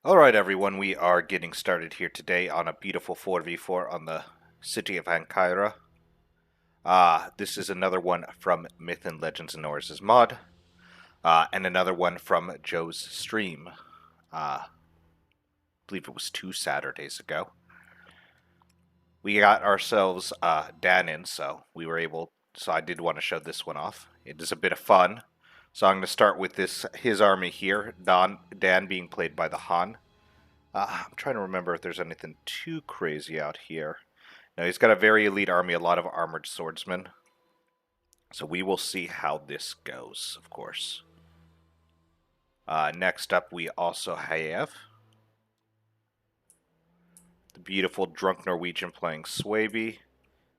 Alright everyone, we are getting started here today on a beautiful 4v4 on the city of Ankara. This is another one from Myth and Legends and Norse's mod, and another one from Joe's stream. I believe it was 2 Saturdays ago. We got ourselves Dan in, so I did want to show this one off. It is a bit of fun. So I'm going to start with his army here, Dan being played by the Han. I'm trying to remember if there's anything too crazy out here. Now, he's got a very elite army, a lot of armored swordsmen. So we will see how this goes, of course. Next up, we also have the beautiful drunk Norwegian playing Swaby.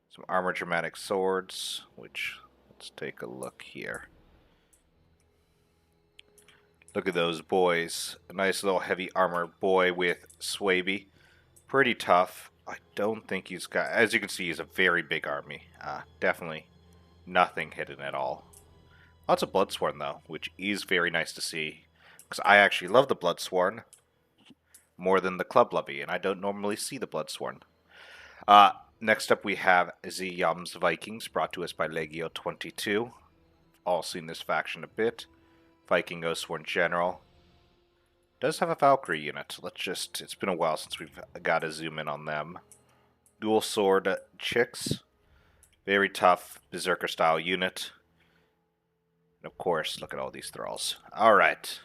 Some armored dramatic swords, which, let's take a look here. Look at those boys. A nice little heavy armor boy with Swaby. Pretty tough. I don't think he's got... As you can see, he's a very big army. Definitely nothing hidden at all. Lots of Bloodsworn, though, which is very nice to see. Because I actually love the Bloodsworn more than the Club Levy, and I don't normally see the Bloodsworn. Next up, we have Ziyam's Vikings, brought to us by Legio 22. All seen this faction a bit. Viking Oathsworn General. Does have a Valkyrie unit. It's been a while since we've got to zoom in on them. Dual Sword Chicks. Very tough Berserker style unit. And of course, look at all these thralls. Alright.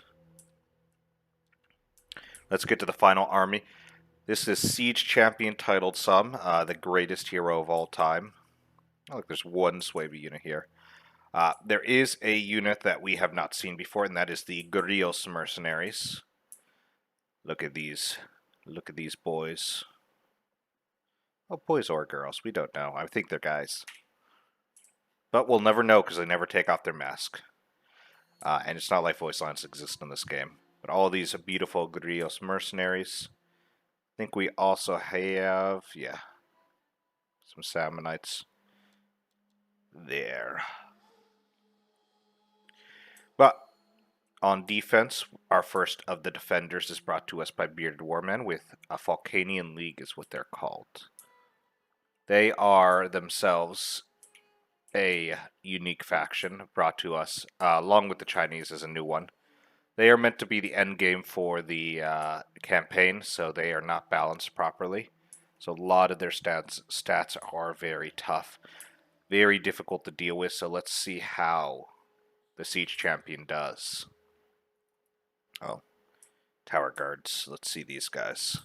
Let's get to the final army. This is Siege Champion titled some, the greatest hero of all time. Oh, look, there's one Swaby unit here. There is a unit that we have not seen before, and that is the Gurios Mercenaries. Look at these. Look at these boys. Oh, boys or girls. We don't know. I think they're guys. But we'll never know because they never take off their mask. And it's not like voice lines exist in this game. But all of these are beautiful Gurios Mercenaries. I think we also have, some Sammonites there. But on defense, our first of the defenders is brought to us by Bearded Warmen with a Vulcanian League is what they're called. They are themselves a unique faction brought to us, along with the Chinese as a new one. They are meant to be the end game for the campaign, so they are not balanced properly. So a lot of their stats are very tough, very difficult to deal with. So let's see how the Siege Champion does. Oh, Tower Guards. Let's see these guys.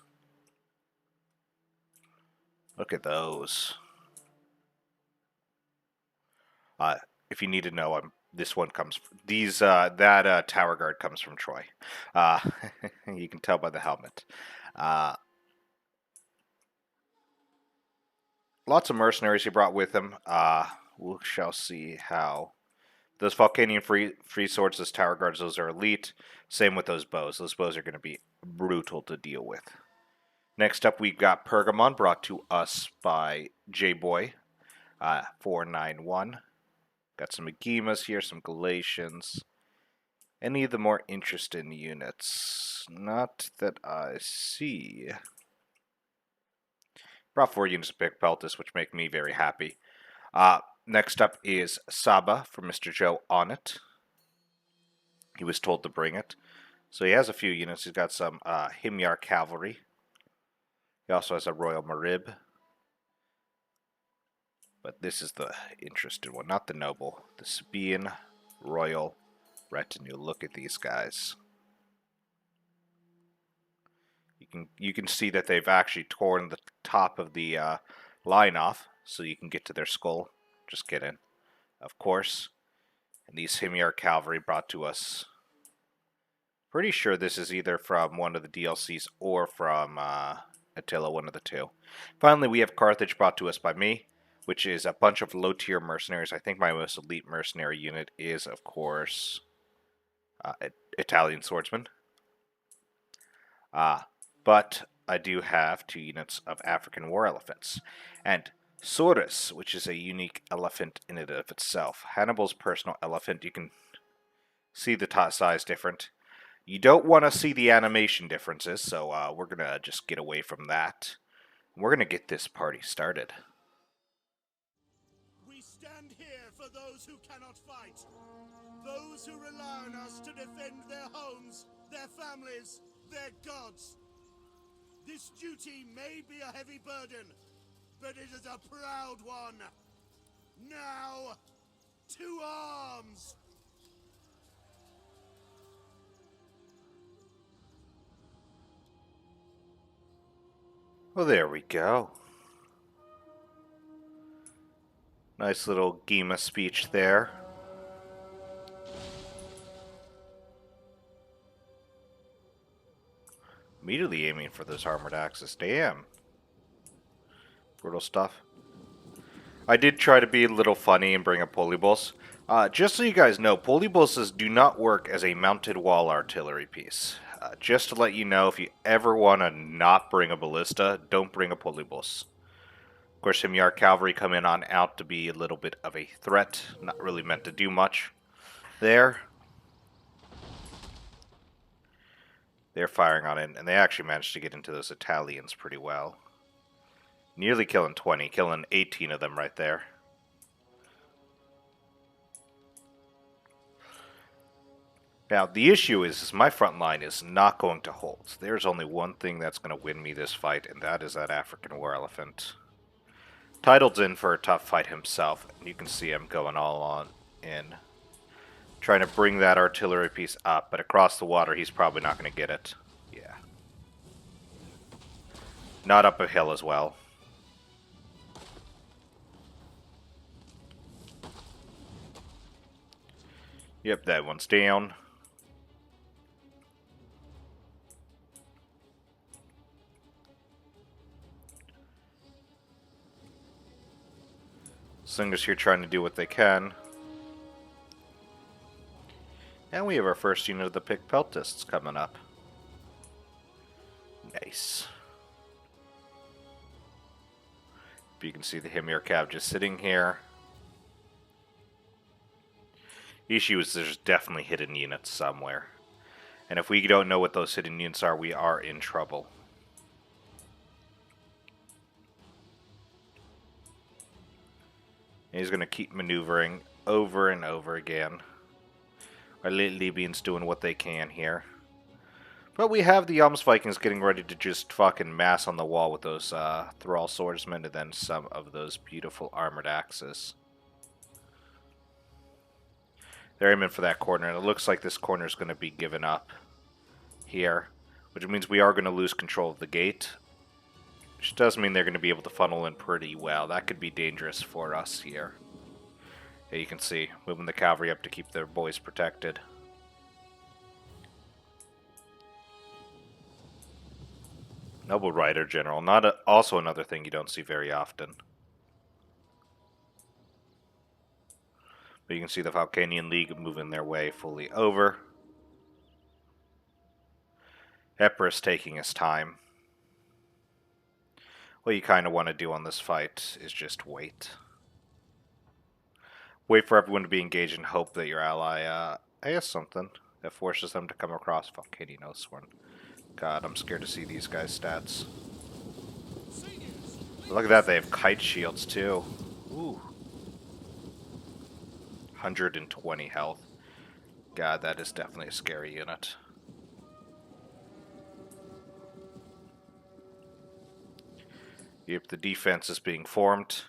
Look at those. If you need to know, this one comes. That Tower Guard comes from Troy. You can tell by the helmet. Lots of mercenaries he brought with him. We shall see how. Those Vulcanian free swords, those Tower Guards, those are elite. Same with those bows. Those bows are going to be brutal to deal with. Next up, we've got Pergamon, brought to us by J-Boy, 491. Got some Agimas here, some Galatians. Any of the more interesting units? Not that I see. Brought 4 units of Big Peltis, which make me very happy. Next up is Saba from Mr. Joe on it. He was told to bring it. So he has a few units. He's got some Himyar Cavalry. He also has a Royal Marib. But this is the interesting one, not the noble. The Sabaean Royal Retinue. Look at these guys. You can see that they've actually torn the top of the line off, so you can get to their skull. Just kidding, of course. And these Himyar Cavalry brought to us. Pretty sure this is either from one of the DLCs or from Attila, one of the two. Finally, we have Carthage brought to us by me, which is a bunch of low-tier mercenaries. I think my most elite mercenary unit is, of course, Italian Swordsman. But I do have 2 units of African War Elephants. And Saurus, which is a unique elephant in and of itself. Hannibal's personal elephant, you can see the top size different. You don't want to see the animation differences, so we're going to just get away from that. We're going to get this party started. We stand here for those who cannot fight. Those who rely on us to defend their homes, their families, their gods. This duty may be a heavy burden, but it is a proud one. Now, to arms! Well, there we go. Nice little Gema speech there. Immediately aiming for those armored axes. Damn. Brutal stuff. I did try to be a little funny and bring up polybolts. Just so you guys know, polybolts do not work as a mounted wall artillery piece. Just to let you know, if you ever want to not bring a ballista, don't bring a polybolt. Of course, Himyar cavalry come in on out to be a little bit of a threat. Not really meant to do much there. They're firing on it, and they actually managed to get into those Italians pretty well. Nearly killing 20, killing 18 of them right there. Now, the issue is my front line is not going to hold. There's only one thing that's going to win me this fight, and that is that African war elephant. Titled's in for a tough fight himself, and you can see him going all on in. Trying to bring that artillery piece up, but across the water, he's probably not going to get it. Yeah. Not up a hill as well. Yep, that one's down. Slingers here trying to do what they can. And we have our first unit of the Pick Peltists coming up. Nice. But you can see the Himyar Cav just sitting here. The issue is there's definitely hidden units somewhere. And if we don't know what those hidden units are, we are in trouble. And he's going to keep maneuvering over and over again. Our Libyans doing what they can here. But we have the Vikings getting ready to just fucking mass on the wall with those Thrall swordsmen and then some of those beautiful armored axes. They're aiming for that corner, and it looks like this corner is going to be given up here, which means we are going to lose control of the gate, which does mean they're going to be able to funnel in pretty well. That could be dangerous for us here. Yeah, you can see, moving the cavalry up to keep their boys protected. Noble Rider General, also another thing you don't see very often. But you can see the Valkanian League moving their way fully over. Epirus taking his time. What you kind of want to do on this fight is just wait. Wait for everyone to be engaged and hope that your ally has something that forces them to come across Valkanian Oathsworn. God, I'm scared to see these guys' stats. Look at that, they have kite shields too. Ooh. 120 health. God, that is definitely a scary unit. Yep, the defense is being formed.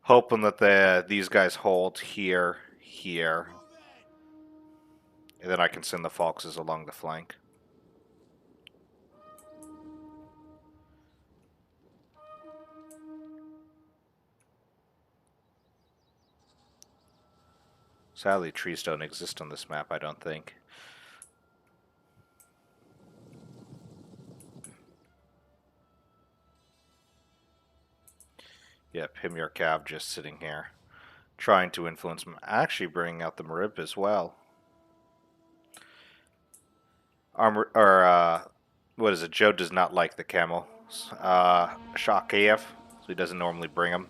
Hoping that these guys hold here, here. And then I can send the Foxes along the flank. Sadly, trees don't exist on this map, I don't think. Yep, Himyar Cav just sitting here, trying to influence him. Actually bringing out the Marib as well. What is it? Joe does not like the camel. Shakayev, so he doesn't normally bring them.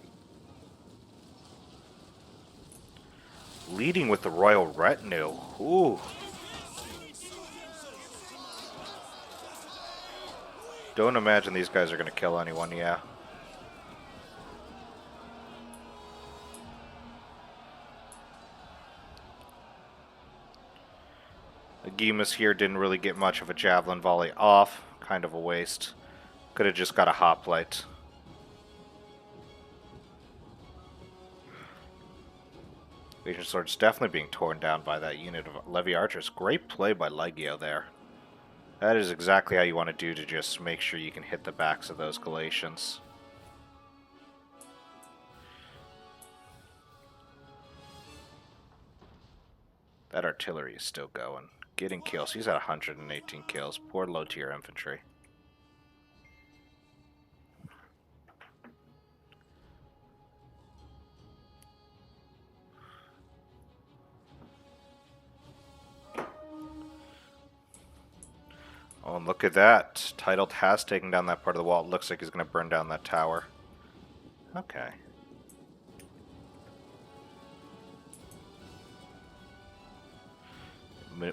Leading with the royal retinue. Ooh. Don't imagine these guys are going to kill anyone, yeah. Agimus here didn't really get much of a javelin volley off. Kind of a waste. Could have just got a hoplite. Legion Sword's definitely being torn down by that unit of Levy Archers. Great play by Legio there. That is exactly how you want to do to just make sure you can hit the backs of those Galatians. That artillery is still going. Getting kills. He's at 118 kills. Poor low-tier infantry. Oh, and look at that. Titled has taken down that part of the wall. It looks like he's going to burn down that tower. Okay.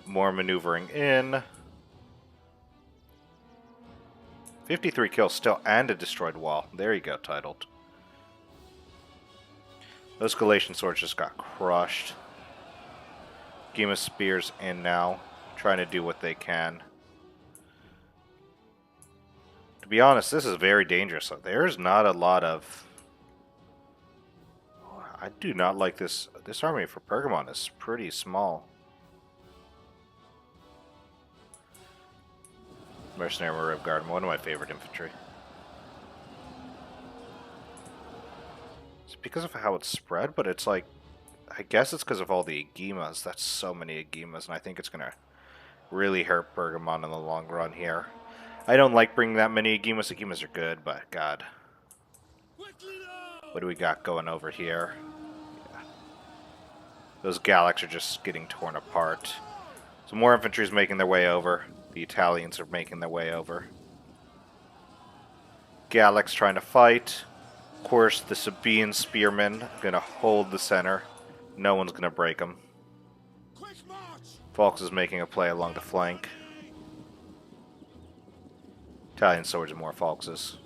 More maneuvering in. 53 kills still, and a destroyed wall. There you go, Titled. Those Galatian swords just got crushed. Agimus spears in now, trying to do what they can. To be honest, this is very dangerous. There's not a lot of... I do not like this. This army for Pergamon is pretty small. Mercenary Marib Guard, one of my favorite infantry. It's because of how it's spread, but it's like... I guess it's because of all the Agimas. That's so many Agimas, and I think it's going to really hurt Pergamon in the long run here. I don't like bringing that many Agimas. Agimas are good, but God. What do we got going over here? Yeah. Those Galax are just getting torn apart. So more infantry is making their way over. The Italians are making their way over. Galax trying to fight. Of course, the Sabine spearmen are going to hold the center. No one's going to break them. Falks is making a play along the flank. Italian swords are more Falkses.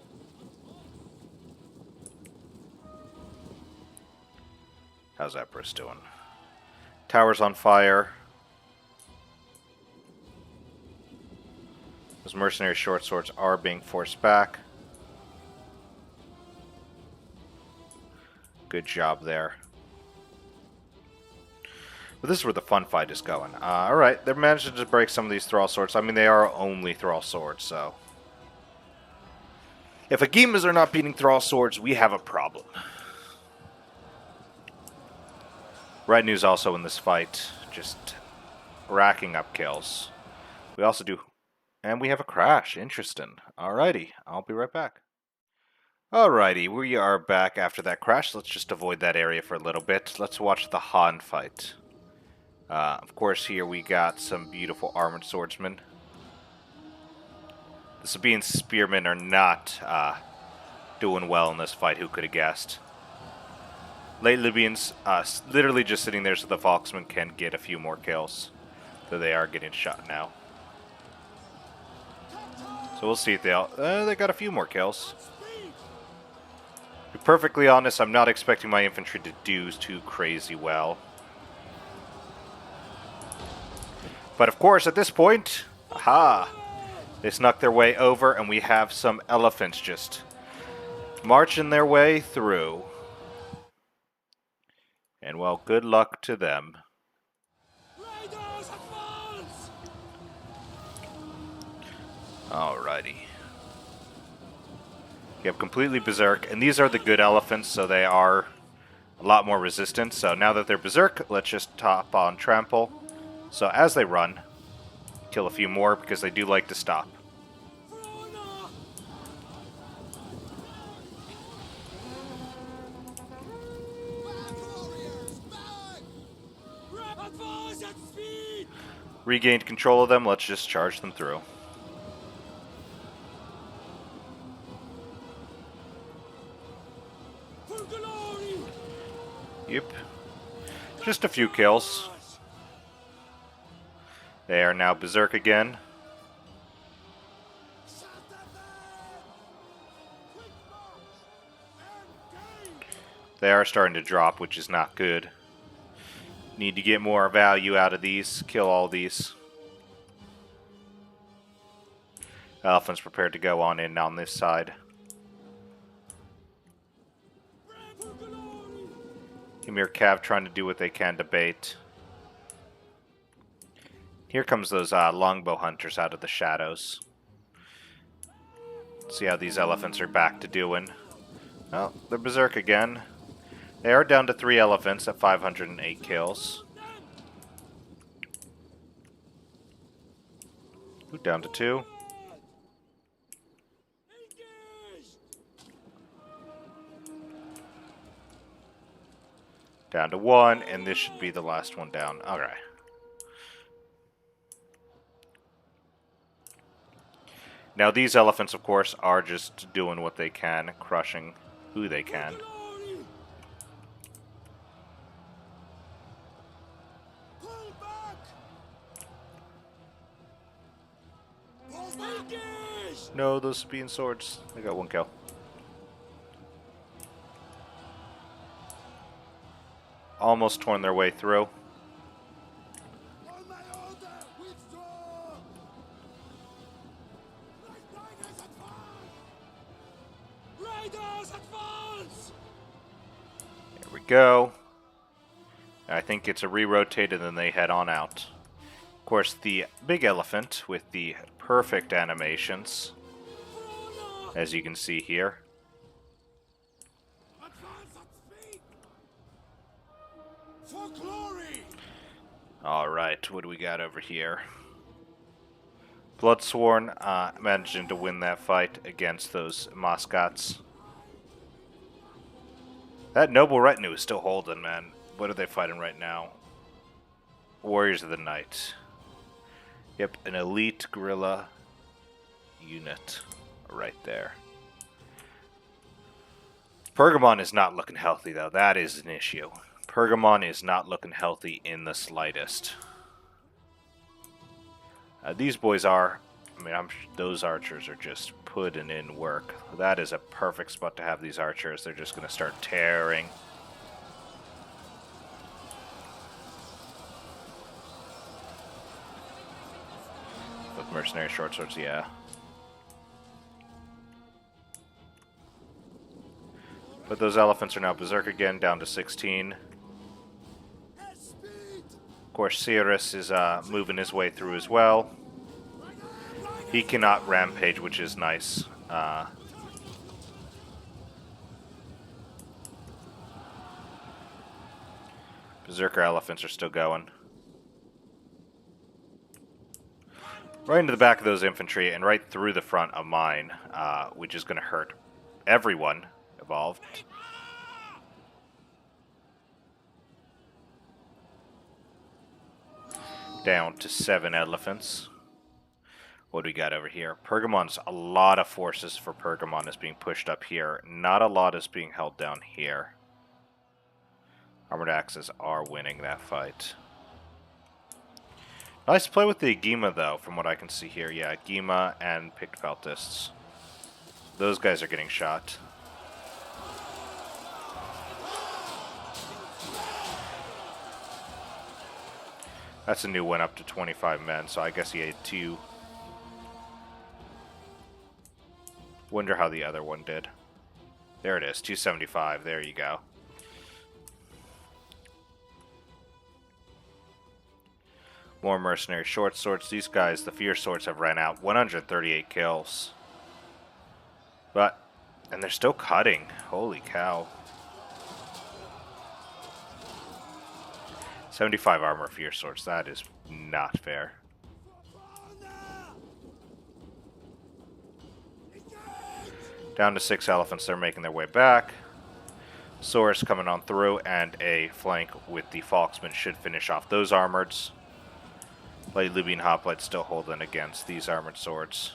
How's Epirus doing? Tower's on fire. Those mercenary short swords are being forced back. Good job there. But this is where the fun fight is going. Alright, they're managing to break some of these Thrall swords. I mean, they are only Thrall swords, so... If Agimas are not beating Thrall swords, we have a problem. Red News also in this fight, just racking up kills. We also do... And we have a crash. Interesting. Alrighty, I'll be right back. Alrighty, we are back after that crash. Let's just avoid that area for a little bit. Let's watch the Han fight. Of course, here we got some beautiful armored swordsmen. The Sabine spearmen are not doing well in this fight. Who could have guessed? Late Libyans literally just sitting there so the Volksmen can get a few more kills. Though they are getting shot now. So we'll see if they got a few more kills. To be perfectly honest, I'm not expecting my infantry to do too crazy well. But of course, at this point, aha! They snuck their way over, and we have some elephants just marching their way through. And well, good luck to them. Alrighty. You have completely Berserk, and these are the good elephants, so they are a lot more resistant. So now that they're Berserk, let's just top on Trample. So as they run, kill a few more because they do like to stop. Regained control of them, let's just charge them through. Yep. Just a few kills. They are now Berserk again. They are starting to drop, which is not good. Need to get more value out of these. Kill all these. Elephant's prepared to go on in on this side. Ymir Cav trying to do what they can to bait. Here comes those longbow hunters out of the shadows. See how these elephants are back to doing. Oh, they're berserk again. They are down to 3 elephants at 508 kills. Ooh, down to 2. Down to 1, and this should be the last one down. Alright. Now these elephants, of course, are just doing what they can, crushing who they can. No, those Sabine swords. I got 1 kill. Almost torn their way through. There we go. I think it's a re-rotate and then they head on out. Of course, the big elephant with the perfect animations, as you can see here. Alright, what do we got over here? Bloodsworn managing to win that fight against those Moscots. That noble retinue is still holding, man. What are they fighting right now? Warriors of the Night. Yep, an elite guerrilla unit right there. Pergamon is not looking healthy, though. That is an issue. Pergamon is not looking healthy in the slightest. These boys are, I mean, those archers are just putting in work. That is a perfect spot to have these archers. They're just going to start tearing. With mercenary short swords, yeah. But those elephants are now berserk again, down to 16. Of course, Cyrus is moving his way through as well. He cannot rampage, which is nice. Berserker elephants are still going. Right into the back of those infantry and right through the front of mine, which is going to hurt everyone involved. Down to 7 elephants. What do we got over here? Pergamon's a lot of forces for Pergamon is being pushed up here. Not a lot is being held down here. Armored Axes are winning that fight. Nice play with the Agema, though, from what I can see here. Yeah, Agema and Picked Peltists. Those guys are getting shot. That's a new one up to 25 men, so I guess he had 2. Wonder how the other one did. There it is, 275. There you go. More mercenary short swords. These guys, the fierce swords, have ran out. 138 kills. And they're still cutting. Holy cow. 75 armor fierce swords. That is not fair. Down to 6 elephants. They're making their way back. Saurus coming on through, and a flank with the Falksmen should finish off those armoreds. Light Libyan Hoplite still holding against these armored swords.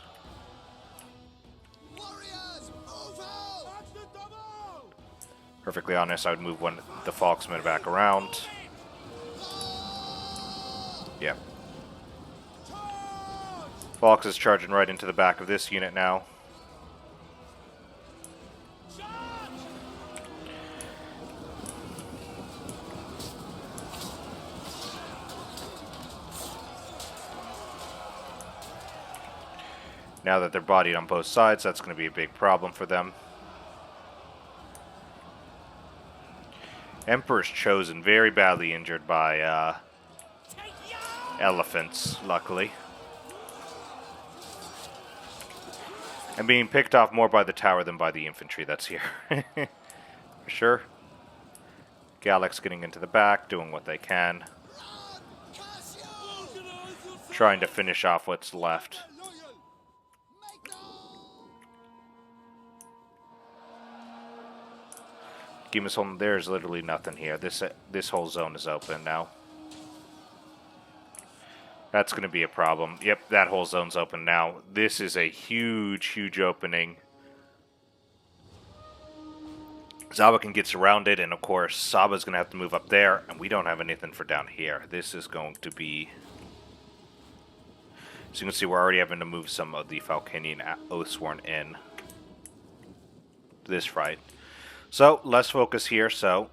Perfectly honest, I would move the Falksmen back around. Yep. Falks is charging right into the back of this unit now. Now that they're bodied on both sides, that's going to be a big problem for them. Emperor's Chosen, very badly injured by elephants, luckily. And being picked off more by the tower than by the infantry that's here. For sure. Gallic's getting into the back, doing what they can. Trying to finish off what's left. Gima's home, there's literally nothing here. This whole zone is open now. That's going to be a problem. Yep, that whole zone's open now. This is a huge, huge opening. Zaba can get surrounded, and of course, Saba's going to have to move up there, and we don't have anything for down here. This is going to be... So you can see we're already having to move some of the Falconian Oathsworn in this fight. So, less focus here, so...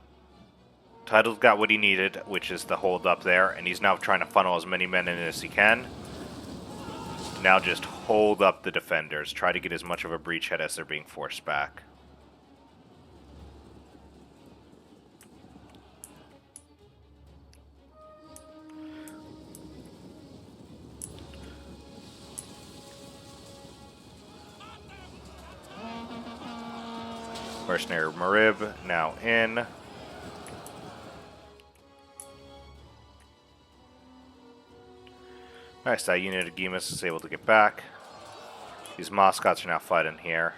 Title's got what he needed, which is the hold up there, and he's now trying to funnel as many men in as he can. Now just hold up the defenders. Try to get as much of a breachhead as they're being forced back. Mercenary Marib now in. Nice, that unit of Gimas is able to get back. These Moscots are now fighting here.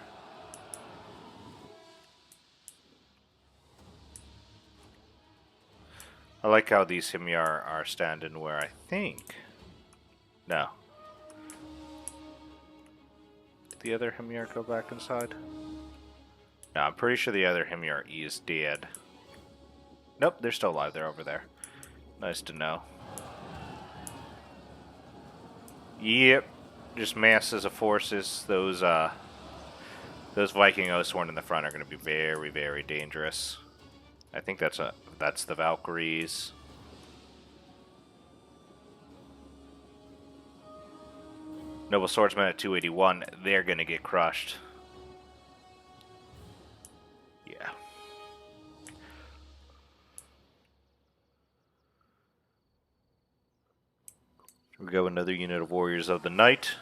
I like how these Himyar are standing where I think... No. Did the other Himyar go back inside? No, I'm pretty sure the other Himyar is dead. Nope, they're still alive. They're over there. Nice to know. Yep, just masses of forces. Those Viking Oathsworn in the front are going to be very, very dangerous. I think that's the Valkyries. Noble Swordsman at 281. They're going to get crushed. Yeah. We go another unit of Warriors of the Night.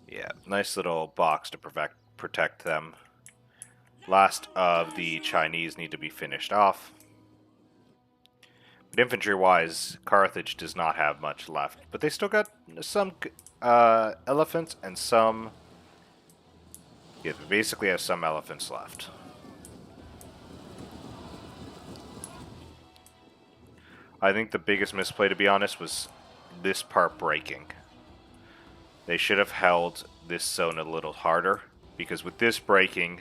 Yeah, nice little box to protect them. Last of the Chinese need to be finished off. But infantry-wise, Carthage does not have much left. But they still got some elephants and some... Yeah, they basically have some elephants left. I think the biggest misplay, to be honest, was this part breaking. They should have held this zone a little harder, because with this breaking,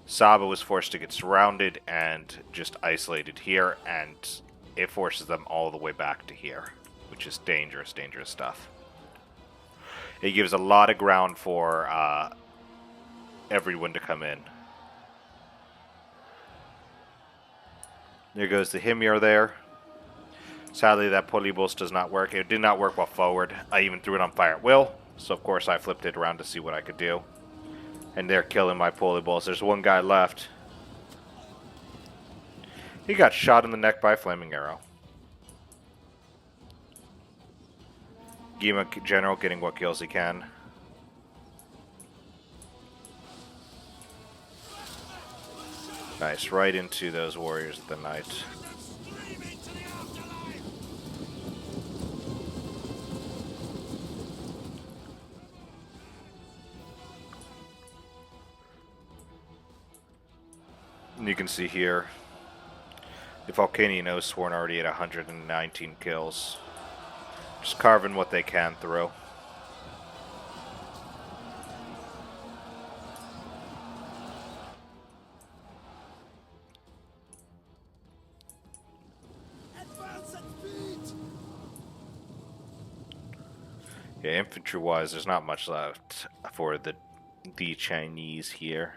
Saba was forced to get surrounded and just isolated here, and it forces them all the way back to here, which is dangerous, dangerous stuff. It gives a lot of ground for everyone to come in. There goes the Himyar there. Sadly, that Polybos does not work. It did not work while forward. I even threw it on fire at will, so of course I flipped it around to see what I could do. And they're killing my Polybos. There's one guy left. He got shot in the neck by a flaming arrow. Gima General getting what kills he can. Nice, right into those Warriors of the Night. And you can see here, the Vulcanian Oathsworn already at 119 kills. Just carving what they can through. Yeah, infantry-wise, there's not much left for the Chinese here.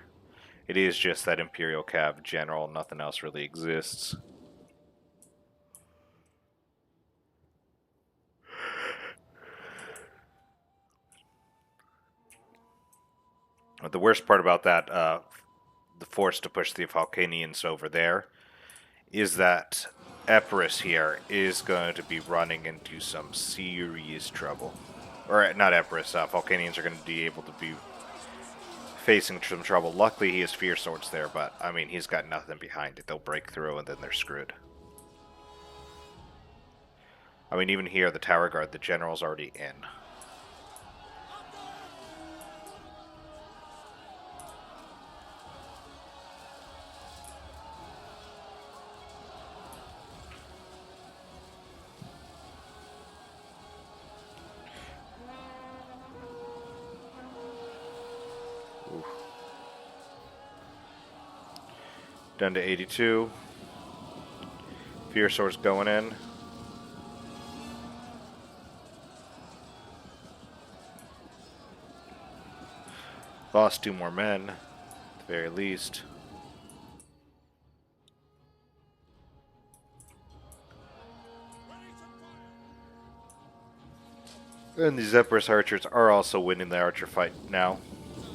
It is just that Imperial Cav General, nothing else really exists. But the worst part about that, the force to push the Vulcanians over there, is that Epirus here is going to be running into some serious trouble. Or, not Epirus, Vulcanians are going to be able to be facing some trouble. Luckily, he has Fear Swords there, but, I mean, he's got nothing behind it. They'll break through, and then they're screwed. I mean, even here, the Tower Guard, the General's already in. Oof. Down to 82. Fear Sword's going in. Lost 2 more men, at the very least. And these Epirus archers are also winning the archer fight now.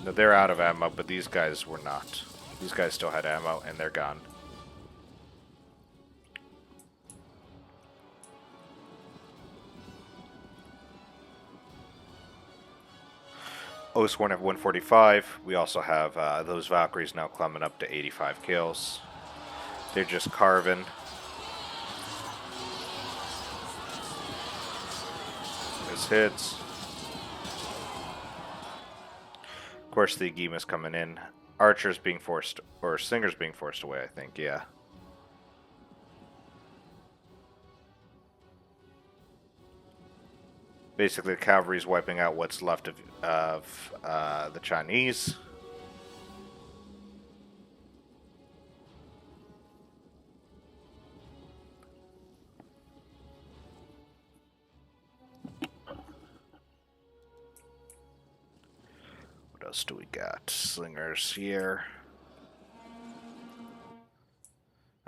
Now, they're out of ammo, but these guys were not. These guys still had ammo, and they're gone. Oathsworn at 145. We also have those Valkyries now climbing up to 85 kills. They're just carving. This hits. Of course, the Agima's coming in. Archers being forced, or Slingers being forced away, I think, yeah. Basically, the cavalry's wiping out what's left of the Chinese. What else do we got? Slingers here.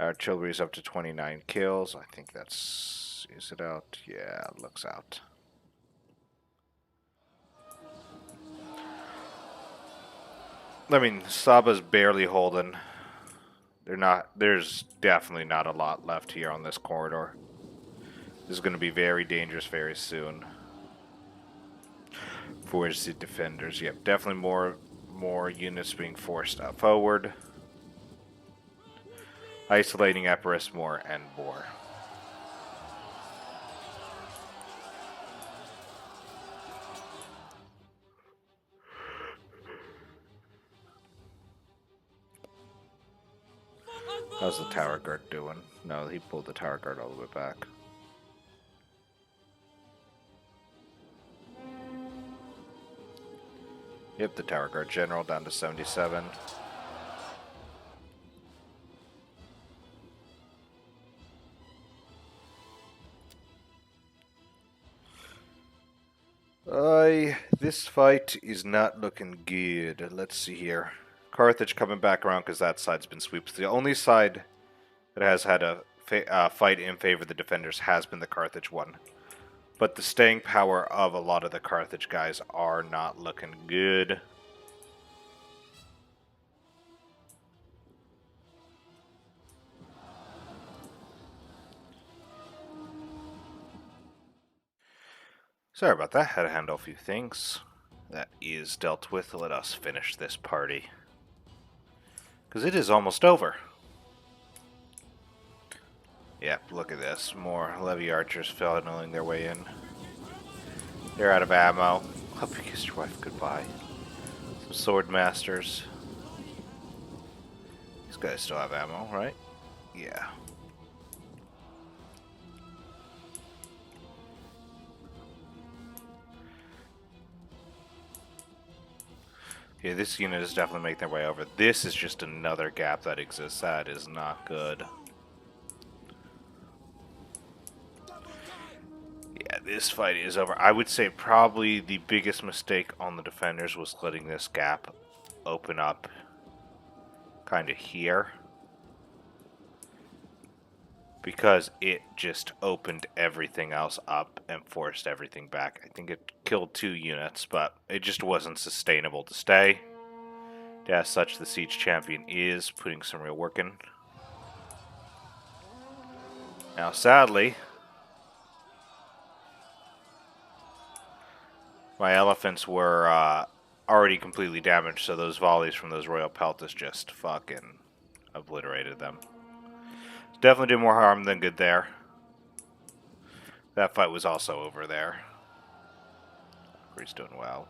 Artillery's up to 29 kills. I think that's... Is it out? Yeah, it looks out. I mean, Saba's barely holding. There's definitely not a lot left here on this corridor. This is going to be very dangerous very soon. For the defenders. Yep, definitely more units being forced forward. Isolating Epirus more and more. How's the Tower Guard doing? No, he pulled the Tower Guard all the way back. Yep, the Tower Guard General down to 77. This fight is not looking good. Let's see here. Carthage coming back around because that side's been swept. The only side that has had a fight in favor of the defenders has been the Carthage one. But the staying power of a lot of the Carthage guys are not looking good. Sorry about that, had to handle a few things. That is dealt with. Let us finish this party. Because it is almost over. Yep, look at this. More Levy archers funneling their way in. They're out of ammo. Hope you kissed your wife goodbye. Some sword masters. These guys still have ammo, right? Yeah. Yeah, this unit is definitely making their way over. This is just another gap that exists. That is not good. Yeah, this fight is over. I would say probably the biggest mistake on the defenders was letting this gap open up kind of here. Because it just opened everything else up and forced everything back. I think it killed 2 units, but it just wasn't sustainable to stay. As such, the Siege Champion is putting some real work in. Now, sadly, my elephants were already completely damaged, so those volleys from those Royal Peltas just fucking obliterated them. Definitely did more harm than good there. That fight was also over there. He's doing well.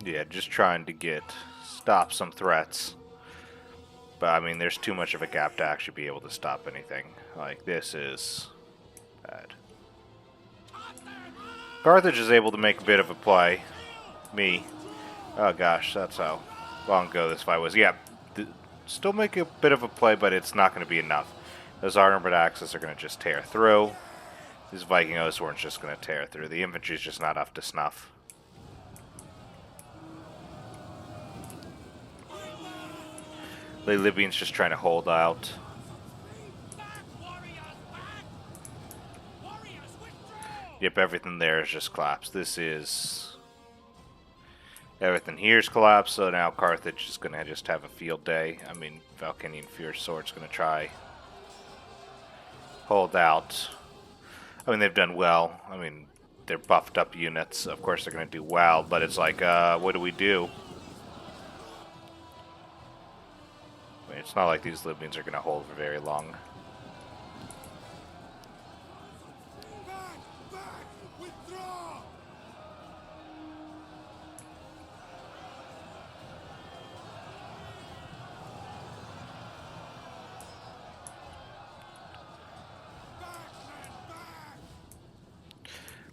Yeah, just trying to stop some threats. But I mean, there's too much of a gap to actually be able to stop anything. Like, this is bad. Carthage is able to make a bit of a play. Me. Oh gosh, that's how long ago this fight was. Yeah, still make a bit of a play, but it's not going to be enough. Those armored axes are going to just tear through. These Viking Oathsworn's just going to tear through. The infantry's just not up to snuff. The Libyans just trying to hold out. Yep, everything there is just collapsed. This is... Everything here's collapsed, so now Carthage is going to just have a field day. I mean, Valkynian Fierce Sword's going to try hold out. I mean, they've done well. I mean, they're buffed up units. Of course, they're going to do well, but it's like, what do we do? I mean, it's not like these Libyans are going to hold for very long.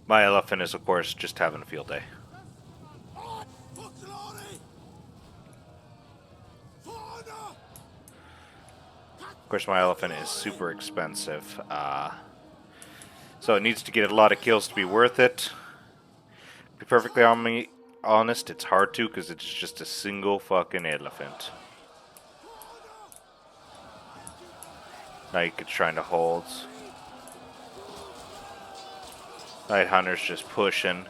My elephant is, of course, just having a field day. Of course, my elephant is super expensive, so it needs to get a lot of kills to be worth it. To be perfectly honest, it's hard to, because it's just a single fucking elephant. Like, it's trying to hold. Night Hunter's just pushing.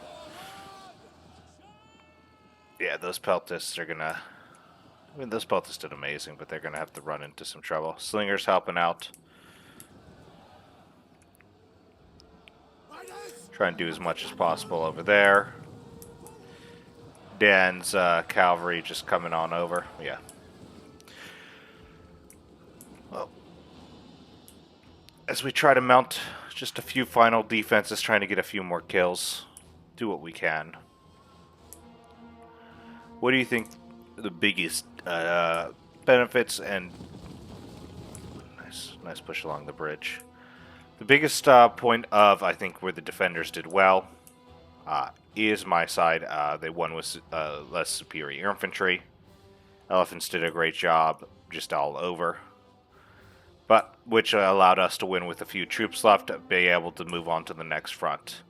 Yeah, those Peltists are gonna... I mean, those Peltists did amazing, but they're gonna have to run into some trouble. Slinger's helping out. Try and do as much as possible over there. Dan's cavalry just coming on over. Yeah. Well, as we try to mount just a few final defenses, trying to get a few more kills. Do what we can. What do you think the biggest benefits and... Nice push along the bridge. The biggest point of, I think, where the defenders did well is my side. They won with less superior infantry. Elephants did a great job just all over. But which allowed us to win with a few troops left, be able to move on to the next front.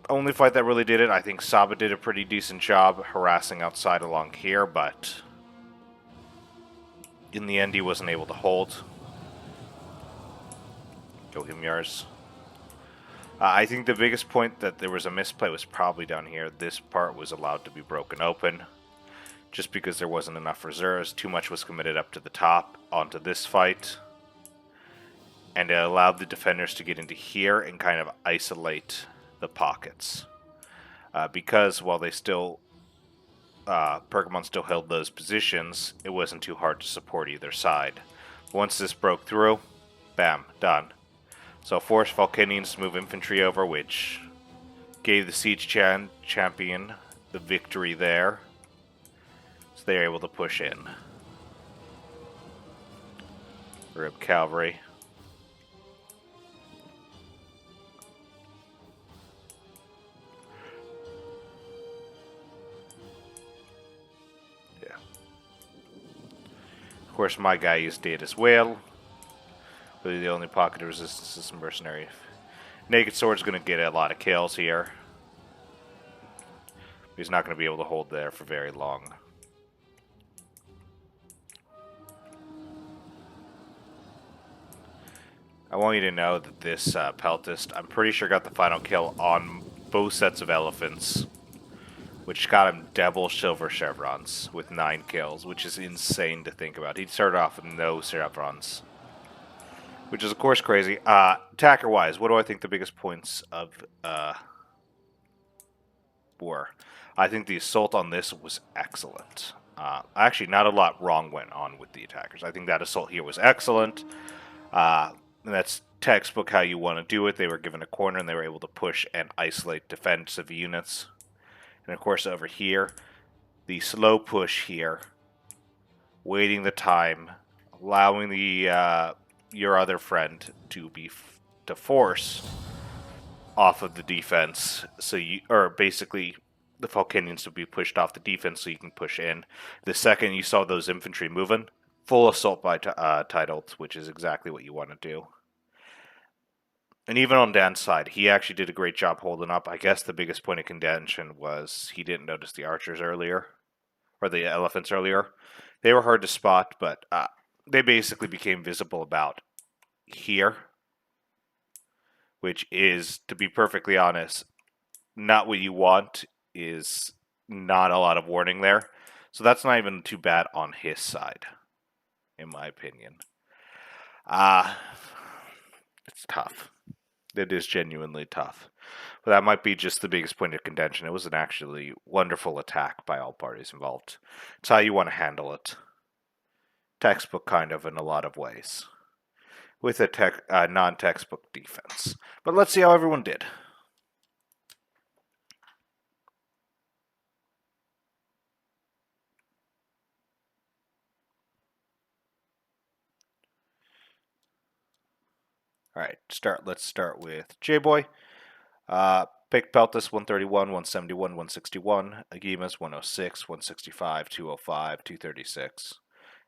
Only fight that really did it, I think Saba did a pretty decent job harassing outside along here, but in the end he wasn't able to hold. Yohimyars. I think the biggest point that there was a misplay was probably down here. This part was allowed to be broken open. Just because there wasn't enough reserves, too much was committed up to the top onto this fight. And it allowed the defenders to get into here and kind of isolate the pockets. Because while they still, Pergamon still held those positions, it wasn't too hard to support either side. Once this broke through, bam, done. So forced Vulcanians to move infantry over, which gave the Siege Champion the victory there. So they are able to push in. Rib Cavalry. Yeah. Of course, my guy used it as well. Really the only pocket of resistance is mercenary Naked Sword's going to get a lot of kills here. He's not going to be able to hold there for very long. I want you to know that this Peltist, I'm pretty sure, got the final kill on both sets of elephants, which got him double silver chevrons with 9 kills, which is insane to think about. He started off with no chevrons, which is, of course, crazy. Attacker-wise, what do I think the biggest points of were? I think the assault on this was excellent. Actually, not a lot wrong went on with the attackers. I think that assault here was excellent. And that's textbook how you want to do it. They were given a corner and they were able to push and isolate defensive units. And of course over here, the slow push here, waiting the time, allowing the your other friend to force off of the defense, so you, or basically the Falconians to be pushed off the defense so you can push in. The second you saw those infantry moving, full assault by Titled, which is exactly what you want to do. And even on Dan's side, he actually did a great job holding up. I guess the biggest point of contention was he didn't notice the archers earlier, or the elephants earlier. They were hard to spot, but they basically became visible about here, which is, to be perfectly honest, not what you want. Is not a lot of warning there. So that's not even too bad on his side, in my opinion. It's tough. It is genuinely tough. But that might be just the biggest point of contention. It was an actually wonderful attack by all parties involved. It's how you want to handle it. Textbook kind of in a lot of ways. With a non-textbook defense. But let's see how everyone did. Alright, let's start with J-Boy. Pick Peltis 131, 171, 161. Agimas 106, 165, 205, 236,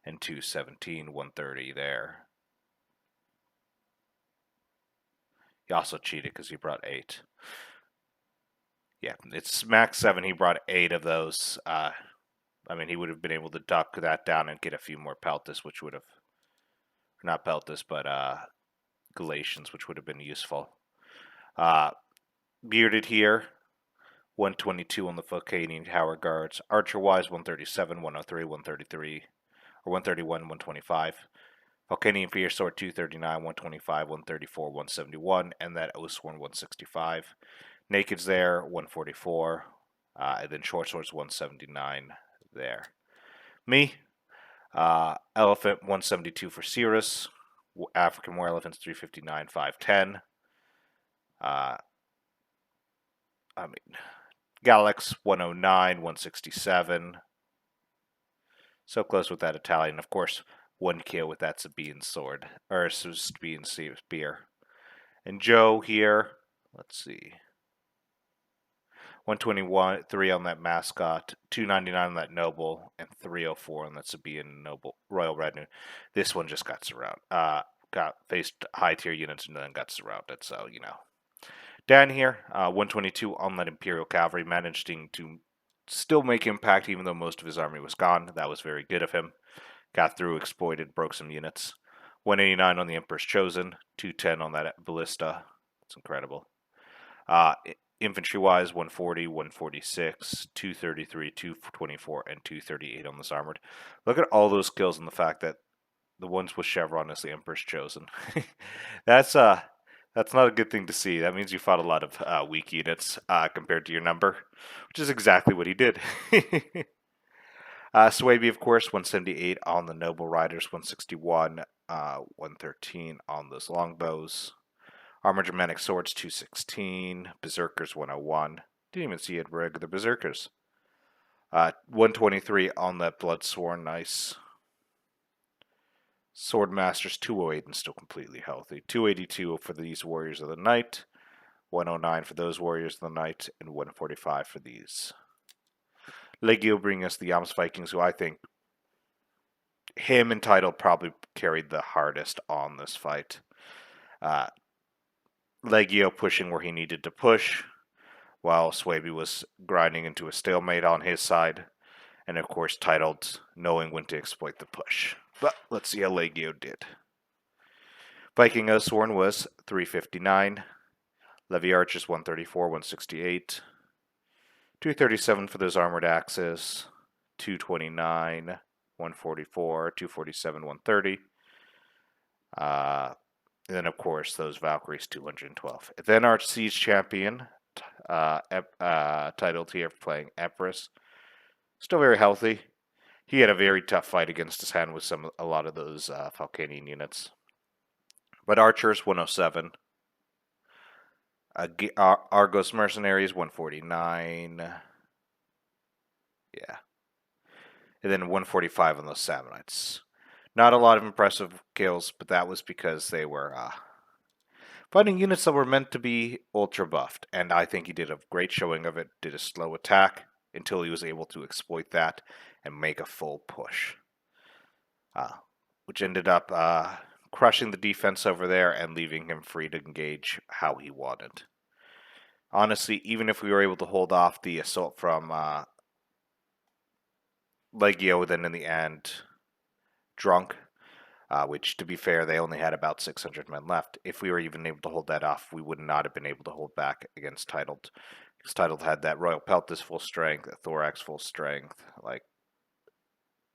and 217, 130 there. He also cheated because he brought 8. Yeah, it's max 7. He brought 8 of those. I mean, he would have been able to duck that down and get a few more Peltis, which would have... Not Peltis, but Galatians, which would have been useful. Bearded here, 122 on the Falconian Tower Guards. Archer-wise, 137, 103, 133, or 131, 125. Falconian Fierce Sword, 239, 125, 134, 171, and that Oathsworn, 165. Naked's there, 144, and then Short Sword's 179 there. Me, Elephant, 172 for Cirrus. African War Elephants, 359, 510. Galax, 109, 167. So close with that Italian. Of course, 1 kill with that Sabine sword, or Sabine spear. And Joe here, let's see. 121, 3 on that mascot, 299 on that noble, and 304 on that Sabine noble royal retinue. This one just got surrounded. Faced high tier units and then got surrounded. So Dan here, 122 on that Imperial cavalry, managing to still make impact even though most of his army was gone. That was very good of him. Got through, exploited, broke some units. 189 on the Emperor's Chosen, 210 on that Ballista. It's incredible. Infantry-wise, 140, 146, 233, 224, and 238 on this armored. Look at all those kills and the fact that the ones with Chevron is the Emperor's Chosen. That's not a good thing to see. That means you fought a lot of weak units compared to your number, which is exactly what he did. Swaby, of course, 178 on the Noble Riders, 161, 113 on those longbows. Armored Germanic Swords, 216. Berserkers, 101. Didn't even see it regular Berserkers. 123 on that Bloodsworn, nice. Swordmasters, 208 and still completely healthy. 282 for these Warriors of the Night. 109 for those Warriors of the Night. And 145 for these. Legio bring us the Yams Vikings, who I think him and Title probably carried the hardest on this fight. Legio pushing where he needed to push, while Swaby was grinding into a stalemate on his side, and of course Titled knowing when to exploit the push. But let's see how Legio did. Viking Oathsworn was 359, Levy Archers 134, 168, 237 for those armored axes, 229, 144, 247, 130. And then, of course, those Valkyries 212. Then our Siege Champion, titled here playing Empress, still very healthy. He had a very tough fight against his hand with a lot of those Falcanian units. But Archers 107. Argos Mercenaries 149. Yeah. And then 145 on those Samnites. Not a lot of impressive kills, but that was because they were fighting units that were meant to be ultra buffed. And I think he did a great showing of it. Did a slow attack until he was able to exploit that and make a full push. Which ended up crushing the defense over there and leaving him free to engage how he wanted. Honestly, even if we were able to hold off the assault from Legio, then in the end, Drunk, which, to be fair, they only had about 600 men left. If we were even able to hold that off, we would not have been able to hold back against Titled. Because Titled had that Royal Peltis full strength, a Thorax full strength,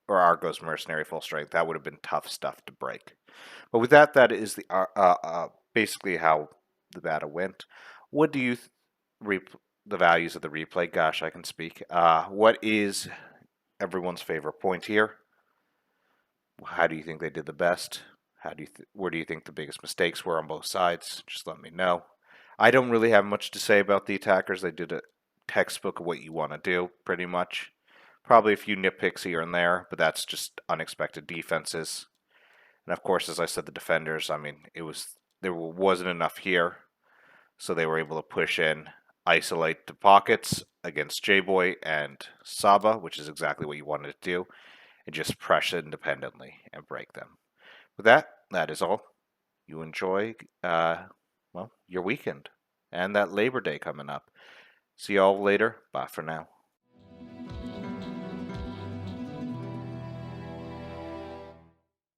or Argos Mercenary full strength. That would have been tough stuff to break. But with that, that is the basically how the battle went. What do you the values of the replay? Gosh, I can speak. What is everyone's favorite point here? How do you think they did the best? Where do you think the biggest mistakes were on both sides? Just let me know. I don't really have much to say about the attackers. They did a textbook of what you want to do, pretty much. Probably a few nitpicks here and there, but that's just unexpected defenses. And of course, as I said, the defenders, I mean, there wasn't enough here, so they were able to push in, isolate the pockets against J-Boy and Saba, which is exactly what you wanted to do, and just press independently and break them. With that, that is all. You enjoy, your weekend and that Labor Day coming up. See y'all later. Bye for now.